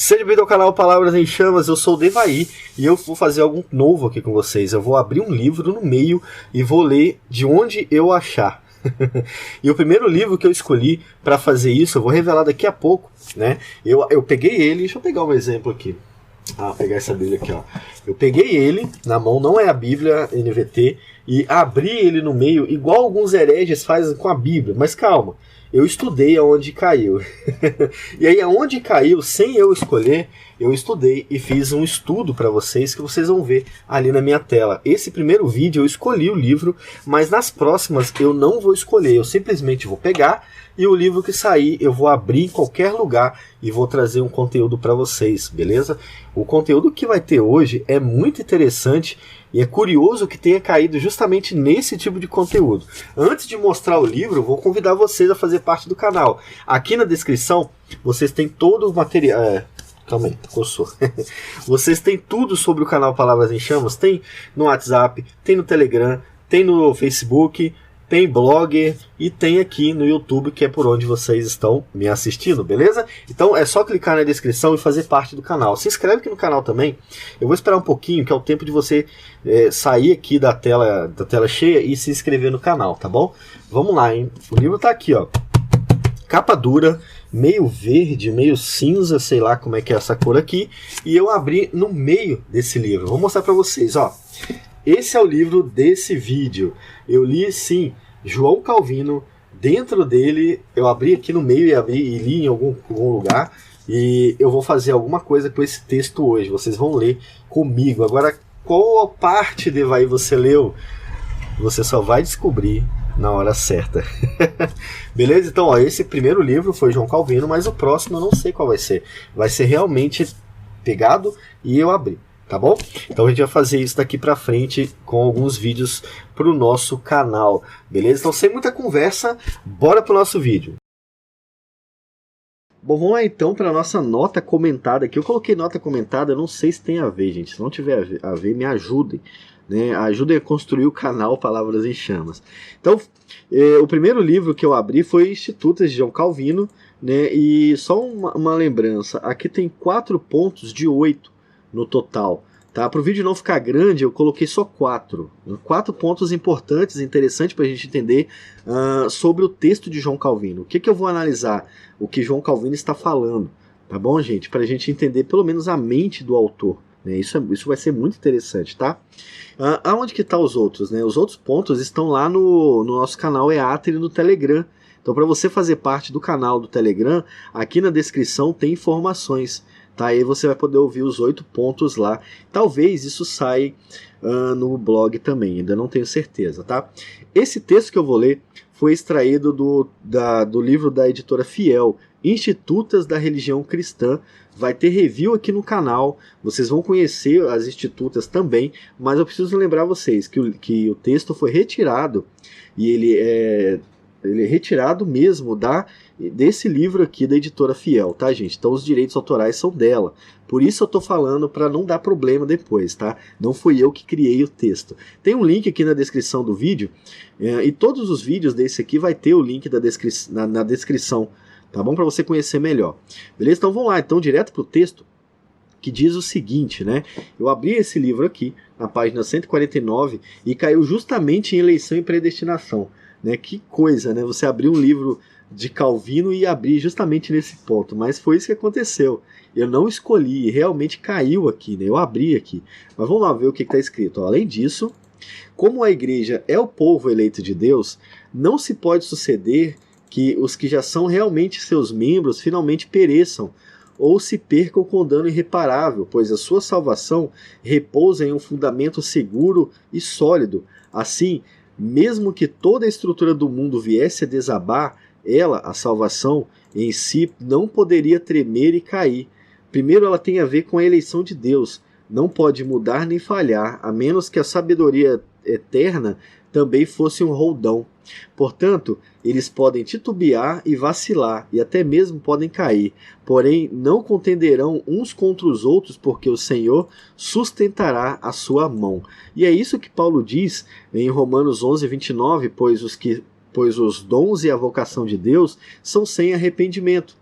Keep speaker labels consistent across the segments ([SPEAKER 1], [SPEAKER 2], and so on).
[SPEAKER 1] Seja bem-vindo ao canal Palavras em Chamas, eu sou o Devaí e eu vou fazer algo novo aqui com vocês. Eu vou abrir um livro no meio e vou ler de onde eu achar. E o primeiro livro que eu escolhi para fazer isso, eu vou revelar daqui a pouco, né? Eu peguei ele, deixa eu pegar um exemplo aqui. Vou pegar essa Bíblia aqui, ó. Eu peguei ele na mão, não é a Bíblia NVT, e abri ele no meio, igual alguns hereges fazem com a Bíblia. Mas calma, eu estudei aonde caiu. E aí, aonde caiu, sem eu escolher, eu estudei e fiz um estudo para vocês, que vocês vão ver ali na minha tela. Esse primeiro vídeo eu escolhi o livro, mas nas próximas eu não vou escolher. Eu simplesmente vou pegar e o livro que sair eu vou abrir em qualquer lugar e vou trazer um conteúdo para vocês, beleza? O conteúdo que vai ter hoje é muito interessante e é curioso que tenha caído justamente nesse tipo de conteúdo. Antes de mostrar o livro, vou convidar vocês a fazer parte do canal. Aqui na descrição vocês têm todo o material... Calma aí, coçou. Vocês têm tudo sobre o canal Palavras em Chamas. Tem no WhatsApp, tem no Telegram, tem no Facebook, tem blog e tem aqui no YouTube, que é por onde vocês estão me assistindo, beleza? Então é só clicar na descrição e fazer parte do canal. Se inscreve aqui no canal também. Eu vou esperar um pouquinho, que é o tempo de você sair aqui da tela cheia e se inscrever no canal, tá bom? Vamos lá, hein? O livro tá aqui, ó. Capa dura, meio verde, meio cinza, sei lá como é que é essa cor aqui. E eu abri no meio desse livro. Vou mostrar para vocês, ó. Esse é o livro desse vídeo. Eu li, sim, João Calvino. Dentro dele, eu abri aqui no meio e li em algum lugar. E eu vou fazer alguma coisa com esse texto hoje. Vocês vão ler comigo. Agora, qual parte de Devaí você leu? Você só vai descobrir na hora certa. Beleza? Então, ó, esse primeiro livro foi João Calvino, mas o próximo eu não sei qual vai ser. Vai ser realmente pegado e eu abri, tá bom? Então a gente vai fazer isso daqui pra frente com alguns vídeos pro nosso canal, beleza? Então, sem muita conversa, bora pro nosso vídeo. Bom, vamos lá então para a nossa nota comentada aqui. Eu coloquei nota comentada, eu não sei se tem a ver, gente. Se não tiver a ver, me ajudem. Né, ajudem a construir o canal Palavras em Chamas. Então, o primeiro livro que eu abri foi Institutas de João Calvino, né, e só uma lembrança, aqui tem 4 pontos de 8 no total. Tá? Para o vídeo não ficar grande, eu coloquei só 4. 4 pontos importantes, interessantes para a gente entender sobre o texto de João Calvino. O que eu vou analisar? O que João Calvino está falando. Tá bom, gente? Para a gente entender pelo menos a mente do autor. Isso vai ser muito interessante, tá? Aonde que estão os outros? Né? Os outros pontos estão lá no nosso canal EATRI no Telegram. Então, para você fazer parte do canal do Telegram, aqui na descrição tem informações. Tá? Aí você vai poder ouvir os 8 pontos lá. Talvez isso saia no blog também, ainda não tenho certeza. Tá? Esse texto que eu vou ler foi extraído do livro da editora Fiel, Institutas da Religião Cristã. Vai ter review aqui no canal, vocês vão conhecer as institutas também, mas eu preciso lembrar vocês que o texto foi retirado, e ele é retirado mesmo desse livro aqui da editora Fiel, tá, gente? Então os direitos autorais são dela, por isso eu tô falando para não dar problema depois, tá? Não fui eu que criei o texto. Tem um link aqui na descrição do vídeo, e todos os vídeos desse aqui vai ter o link na descrição, tá bom? Para você conhecer melhor. Beleza? Então vamos lá, então, direto para o texto, que diz o seguinte, né? Eu abri esse livro aqui, na página 149, e caiu justamente em eleição e predestinação. Né? Que coisa, né? Você abriu um livro de Calvino e abrir justamente nesse ponto. Mas foi isso que aconteceu. Eu não escolhi, realmente caiu aqui, né? Eu abri aqui. Mas vamos lá ver o que está escrito. Ó, além disso, como a igreja é o povo eleito de Deus, não se pode suceder que os que já são realmente seus membros finalmente pereçam ou se percam com dano irreparável, pois a sua salvação repousa em um fundamento seguro e sólido. Assim, mesmo que toda a estrutura do mundo viesse a desabar, ela, a salvação em si, não poderia tremer e cair. Primeiro, ela tem a ver com a eleição de Deus. Não pode mudar nem falhar, a menos que a sabedoria eterna também fosse um roldão. Portanto, eles podem titubear e vacilar, e até mesmo podem cair. Porém, não contenderão uns contra os outros, porque o Senhor sustentará a sua mão. E é isso que Paulo diz em Romanos 11, 29, pois os dons e a vocação de Deus são sem arrependimento.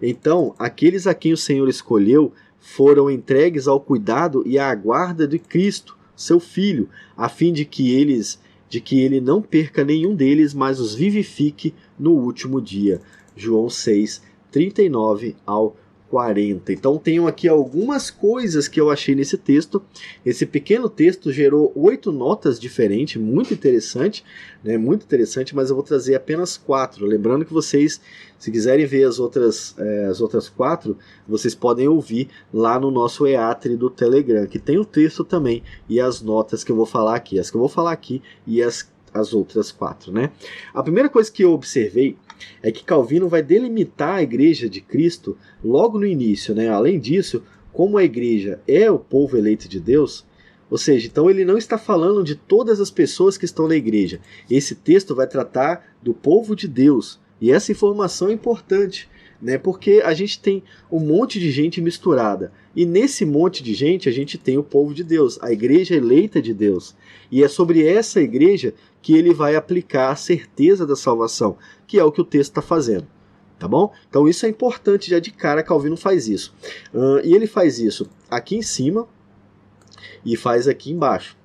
[SPEAKER 1] Então, aqueles a quem o Senhor escolheu foram entregues ao cuidado e à guarda de Cristo, seu Filho, a fim de que ele não perca nenhum deles, mas os vivifique no último dia. João 6, 39 ao 40. Então tenho aqui algumas coisas que eu achei nesse texto. Esse pequeno texto gerou 8 notas diferentes, muito interessante, né? Muito interessante, mas eu vou trazer apenas 4. Lembrando que vocês, se quiserem ver as outras 4, vocês podem ouvir lá no nosso EATRE do Telegram, que tem o texto também e as notas que eu vou falar aqui. As que eu vou falar aqui e as outras 4, né? A primeira coisa que eu observei é que Calvino vai delimitar a igreja de Cristo logo no início, né? Além disso, como a igreja é o povo eleito de Deus, ou seja, então ele não está falando de todas as pessoas que estão na igreja. Esse texto vai tratar do povo de Deus. E essa informação é importante, né? Porque a gente tem um monte de gente misturada. E nesse monte de gente a gente tem o povo de Deus, a igreja eleita de Deus. E é sobre essa igreja que ele vai aplicar a certeza da salvação, que é o que o texto está fazendo. Tá bom? Então isso é importante, já de cara Calvino faz isso. E ele faz isso aqui em cima e faz aqui embaixo.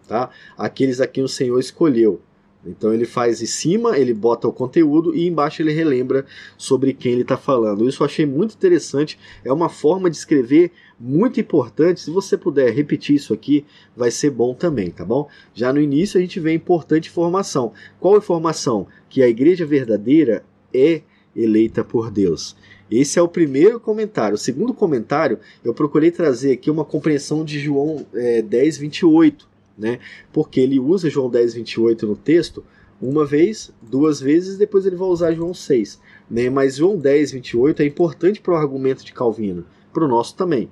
[SPEAKER 1] Tá? Aqueles a quem o Senhor escolheu. Então ele faz em cima, ele bota o conteúdo e embaixo ele relembra sobre quem ele está falando. Isso eu achei muito interessante, é uma forma de escrever muito importante. Se você puder repetir isso aqui, vai ser bom também, tá bom? Já no início a gente vê importante informação. Qual informação? Que a igreja verdadeira é eleita por Deus. Esse é o primeiro comentário. O segundo comentário, eu procurei trazer aqui uma compreensão de João 10, 28. Né? Porque ele usa João 10, 28 no texto uma vez, 2 vezes, depois ele vai usar João 6. Né? Mas João 10, 28 é importante para o argumento de Calvino, para o nosso também.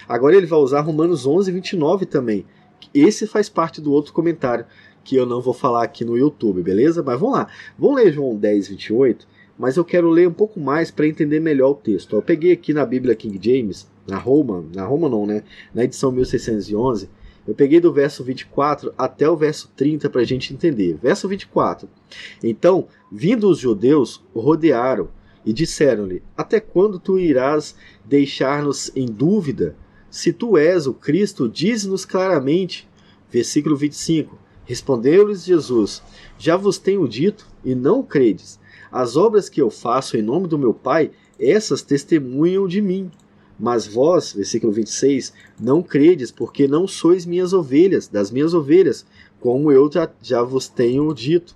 [SPEAKER 1] Agora ele vai usar Romanos 11, 29 também. Esse faz parte do outro comentário que eu não vou falar aqui no YouTube, beleza? Mas vamos lá. Vamos ler João 10, 28, mas eu quero ler um pouco mais para entender melhor o texto. Eu peguei aqui na Bíblia King James, na Roma não, né? Na edição 1611, eu peguei do verso 24 até o verso 30 para a gente entender. Verso 24. Então, vindo os judeus, o rodearam e disseram-lhe: até quando tu irás deixar-nos em dúvida? Se tu és o Cristo, diz-nos claramente. Versículo 25. Respondeu-lhes Jesus: já vos tenho dito e não credes. As obras que eu faço em nome do meu Pai, essas testemunham de mim. Mas vós, versículo 26, não credes, porque não sois minhas ovelhas, das minhas ovelhas, como eu já vos tenho dito.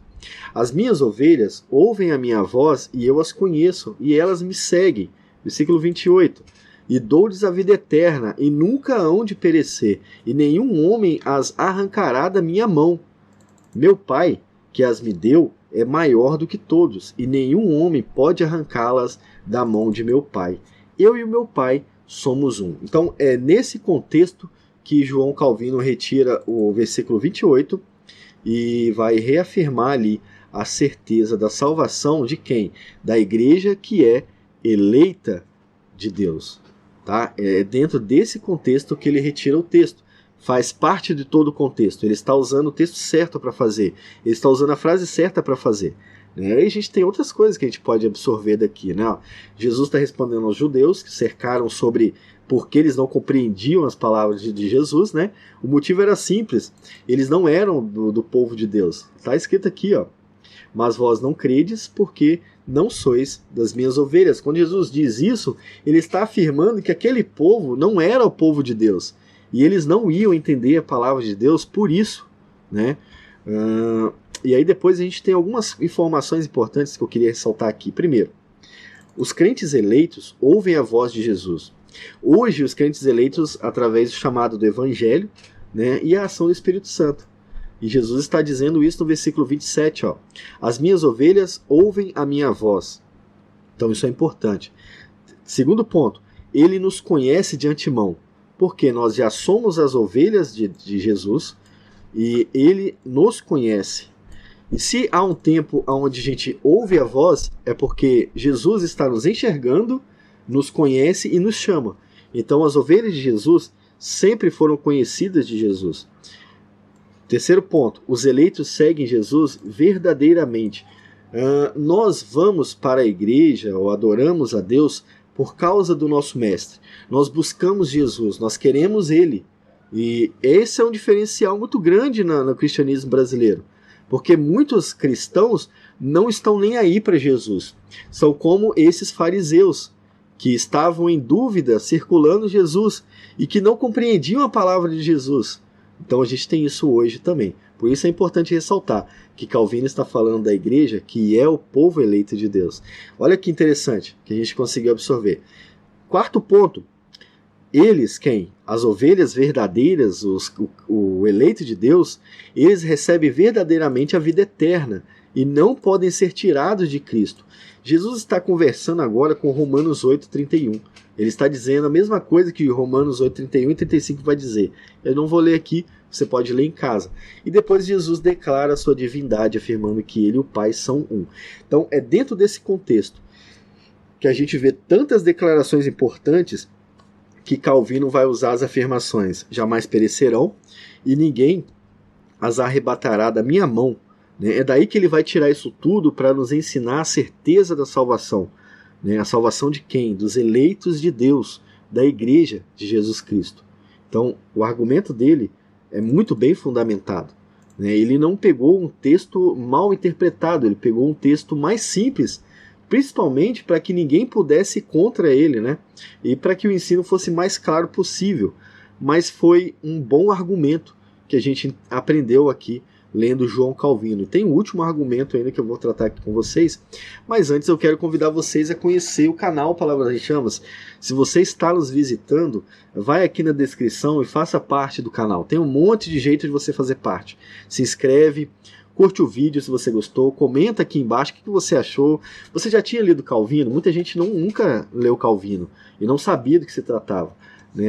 [SPEAKER 1] As minhas ovelhas ouvem a minha voz, e eu as conheço, e elas me seguem. Versículo 28. E dou-lhes a vida eterna, e nunca hão de perecer, e nenhum homem as arrancará da minha mão. Meu Pai, que as me deu, é maior do que todos, e nenhum homem pode arrancá-las da mão de meu Pai. Eu e o meu Pai somos um. Então é nesse contexto que João Calvino retira o versículo 28 e vai reafirmar ali a certeza da salvação de quem? Da igreja que é eleita de Deus. Tá? É dentro desse contexto que ele retira o texto. Faz parte de todo o contexto. Ele está usando o texto certo para fazer. Ele está usando a frase certa para fazer. Aí a gente tem outras coisas que a gente pode absorver daqui, né? Jesus está respondendo aos judeus que cercaram sobre porque eles não compreendiam as palavras de Jesus, né? O motivo era simples, eles não eram do povo de Deus. Está escrito aqui, ó: mas vós não credes porque não sois das minhas ovelhas. Quando Jesus diz isso, ele está afirmando que aquele povo não era o povo de Deus e eles não iam entender a palavra de Deus por isso, né? E aí depois a gente tem algumas informações importantes que eu queria ressaltar aqui. Primeiro, os crentes eleitos ouvem a voz de Jesus. Hoje os crentes eleitos através do chamado do Evangelho, né, e a ação do Espírito Santo. E Jesus está dizendo isso no versículo 27. Ó, as minhas ovelhas ouvem a minha voz. Então isso é importante. Segundo ponto, ele nos conhece de antemão, porque nós já somos as ovelhas de Jesus e ele nos conhece. E se há um tempo onde a gente ouve a voz, é porque Jesus está nos enxergando, nos conhece e nos chama. Então as ovelhas de Jesus sempre foram conhecidas de Jesus. Terceiro ponto, os eleitos seguem Jesus verdadeiramente. Nós vamos para a igreja ou adoramos a Deus por causa do nosso mestre. Nós buscamos Jesus, nós queremos ele. E esse é um diferencial muito grande no cristianismo brasileiro, porque muitos cristãos não estão nem aí para Jesus. São como esses fariseus, que estavam em dúvida circulando Jesus e que não compreendiam a palavra de Jesus. Então a gente tem isso hoje também. Por isso é importante ressaltar que Calvino está falando da igreja, que é o povo eleito de Deus. Olha que interessante que a gente conseguiu absorver. Quarto ponto. Eles, quem? As ovelhas verdadeiras, o eleito de Deus, eles recebem verdadeiramente a vida eterna e não podem ser tirados de Cristo. Jesus está conversando agora com Romanos 8:31. Ele está dizendo a mesma coisa que Romanos 8:31 e 35 vai dizer. Eu não vou ler aqui, você pode ler em casa. E depois Jesus declara a sua divindade, afirmando que ele e o Pai são um. Então é dentro desse contexto que a gente vê tantas declarações importantes que Calvino vai usar as afirmações: jamais perecerão e ninguém as arrebatará da minha mão. É daí que ele vai tirar isso tudo para nos ensinar a certeza da salvação. A salvação de quem? Dos eleitos de Deus, da igreja de Jesus Cristo. Então, o argumento dele é muito bem fundamentado. Ele não pegou um texto mal interpretado, ele pegou um texto mais simples, principalmente para que ninguém pudesse ir contra ele, e para que o ensino fosse mais claro possível. Mas foi um bom argumento que a gente aprendeu aqui lendo João Calvino. Tem um último argumento ainda que eu vou tratar aqui com vocês, mas antes eu quero convidar vocês a conhecer o canal Palavras em Chamas. Se você está nos visitando, vai aqui na descrição e faça parte do canal. Tem um monte de jeito de você fazer parte. Se inscreve, curte o vídeo se você gostou, comenta aqui embaixo o que você achou. Você já tinha lido Calvino? Muita gente nunca leu Calvino e não sabia do que se tratava.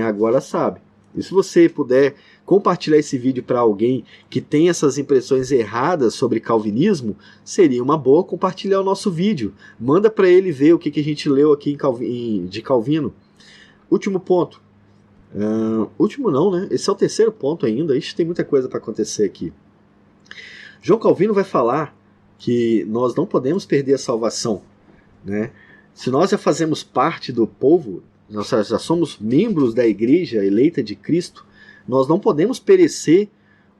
[SPEAKER 1] Agora sabe. E se você puder compartilhar esse vídeo para alguém que tem essas impressões erradas sobre calvinismo, seria uma boa compartilhar o nosso vídeo. Manda para ele ver o que a gente leu aqui de Calvino. Último ponto. Último não, Esse é o terceiro ponto ainda. Ixi, tem muita coisa para acontecer aqui. João Calvino vai falar que nós não podemos perder a salvação. Se nós já fazemos parte do povo, nós já somos membros da igreja eleita de Cristo, nós não podemos perecer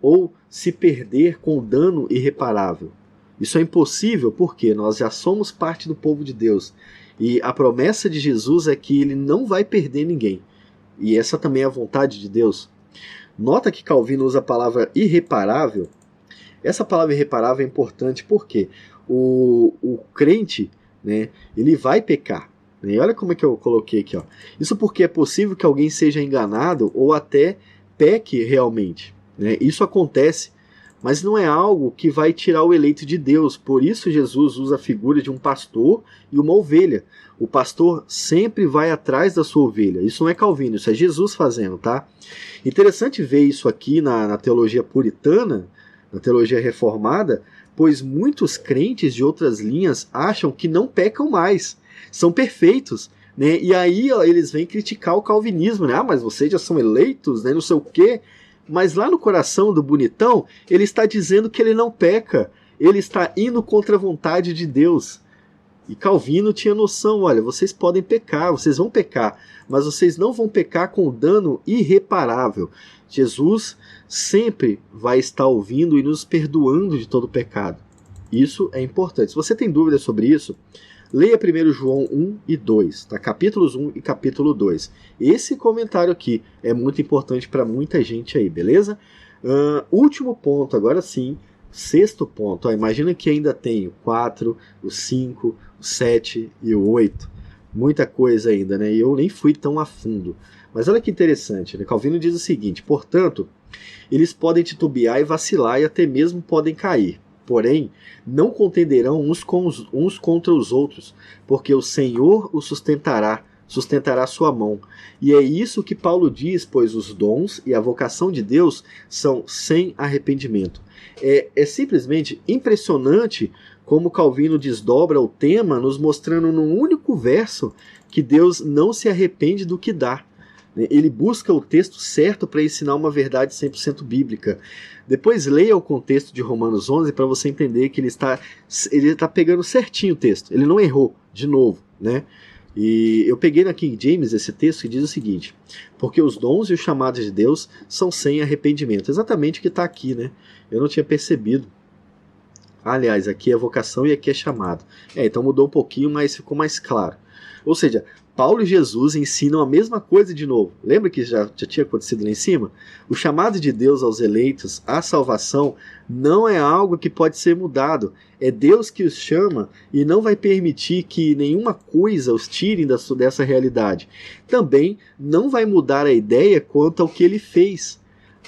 [SPEAKER 1] ou se perder com dano irreparável. Isso é impossível porque nós já somos parte do povo de Deus. E a promessa de Jesus é que ele não vai perder ninguém. E essa também é a vontade de Deus. Nota que Calvino usa a palavra irreparável. Essa palavra irreparável é importante porque o crente, ele vai pecar. E olha como é que eu coloquei aqui. Isso porque é possível que alguém seja enganado ou até peque realmente. Isso acontece, mas não é algo que vai tirar o eleito de Deus. Por isso Jesus usa a figura de um pastor e uma ovelha. O pastor sempre vai atrás da sua ovelha. Isso não é Calvino, isso é Jesus fazendo, tá? Interessante ver isso aqui na teologia puritana, na teologia reformada, pois muitos crentes de outras linhas acham que não pecam mais, são perfeitos. E aí eles vêm criticar o calvinismo, mas vocês já são eleitos, não sei o quê. Mas lá no coração do bonitão, ele está dizendo que ele não peca, ele está indo contra a vontade de Deus. E Calvino tinha noção, olha, vocês podem pecar, vocês vão pecar, mas vocês não vão pecar com dano irreparável. Jesus sempre vai estar ouvindo e nos perdoando de todo pecado. Isso é importante. Se você tem dúvidas sobre isso, leia 1 João 1 e 2, capítulos 1 e capítulo 2. Esse comentário aqui é muito importante para muita gente aí, beleza? Último ponto, agora sim, sexto ponto. Imagina que ainda tem o 4, o 5, o 7 e o 8. Muita coisa ainda, E eu nem fui tão a fundo. Mas olha que interessante, Calvino diz o seguinte: portanto, eles podem titubear e vacilar e até mesmo podem cair. Porém, não contenderão uns contra os outros, porque o Senhor os sustentará sua mão. E é isso que Paulo diz, pois os dons e a vocação de Deus são sem arrependimento. É simplesmente impressionante como Calvino desdobra o tema, nos mostrando num único verso que Deus não se arrepende do que dá. Ele busca o texto certo para ensinar uma verdade 100% bíblica. Depois leia o contexto de Romanos 11 para você entender que ele está pegando certinho o texto. Ele não errou, de novo. E eu peguei na King James esse texto que diz o seguinte: porque os dons e os chamados de Deus são sem arrependimento. Exatamente o que está aqui, né? Eu não tinha percebido. Aliás, aqui é vocação e aqui é chamado. Então mudou um pouquinho, mas ficou mais claro. Ou seja, Paulo e Jesus ensinam a mesma coisa de novo. Lembra que já tinha acontecido lá em cima? O chamado de Deus aos eleitos, a salvação, não é algo que pode ser mudado. É Deus que os chama e não vai permitir que nenhuma coisa os tire dessa realidade. Também não vai mudar a ideia quanto ao que ele fez.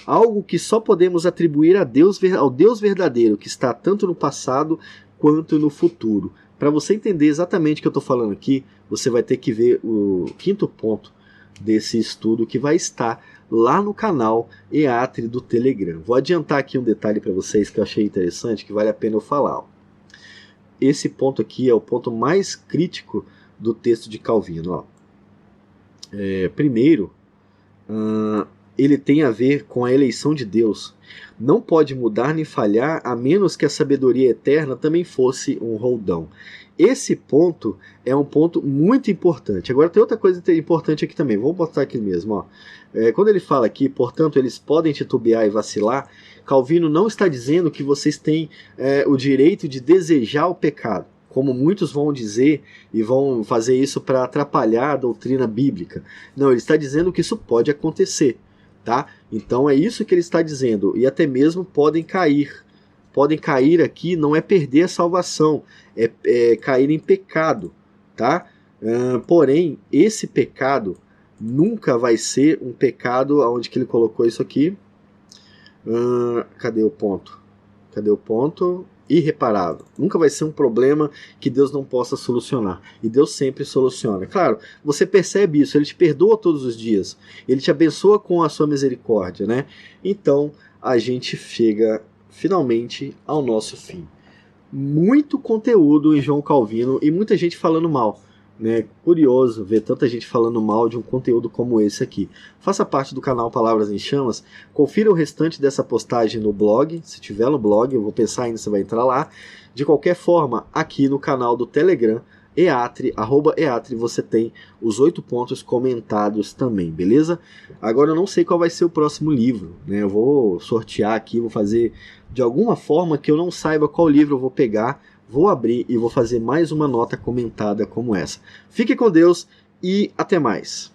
[SPEAKER 1] Algo que só podemos atribuir ao Deus verdadeiro, que está tanto no passado quanto no futuro. Para você entender exatamente o que eu estou falando aqui, você vai ter que ver o 5º ponto desse estudo, que vai estar lá no canal EATRI do Telegram. Vou adiantar aqui um detalhe para vocês que eu achei interessante, que vale a pena eu falar. Esse ponto aqui é o ponto mais crítico do texto de Calvino. Primeiro, ele tem a ver com a eleição de Deus. Não pode mudar nem falhar, a menos que a sabedoria eterna também fosse um roldão. Esse ponto é um ponto muito importante. Agora tem outra coisa importante aqui também. Vamos botar aqui mesmo. Quando ele fala aqui, portanto, eles podem titubear e vacilar, Calvino não está dizendo que vocês têm o direito de desejar o pecado, como muitos vão dizer e vão fazer isso para atrapalhar a doutrina bíblica. Não, ele está dizendo que isso pode acontecer. Tá? Então é isso que ele está dizendo, e até mesmo podem cair. Podem cair aqui não é perder a salvação, é cair em pecado. Tá? Porém, esse pecado nunca vai ser um pecado, aonde que ele colocou isso aqui? Cadê o ponto? Cadê o ponto? Irreparável. Nunca vai ser um problema que Deus não possa solucionar. E Deus sempre soluciona. Claro, você percebe isso, Ele te perdoa todos os dias. Ele te abençoa com a sua misericórdia, né? Então, a gente chega finalmente ao nosso fim. Muito conteúdo em João Calvino e muita gente falando mal. Né? Curioso ver tanta gente falando mal de um conteúdo como esse aqui. Faça parte do canal Palavras em Chamas, confira o restante dessa postagem no blog, se tiver no blog, eu vou pensar ainda se você vai entrar lá. De qualquer forma, aqui no canal do Telegram, EATRI, @EATRI, você tem os 8 pontos comentados também, beleza? Agora eu não sei qual vai ser o próximo livro, né? Eu vou sortear aqui, vou fazer de alguma forma que eu não saiba qual livro eu vou pegar. Vou abrir e vou fazer mais uma nota comentada como essa. Fique com Deus e até mais.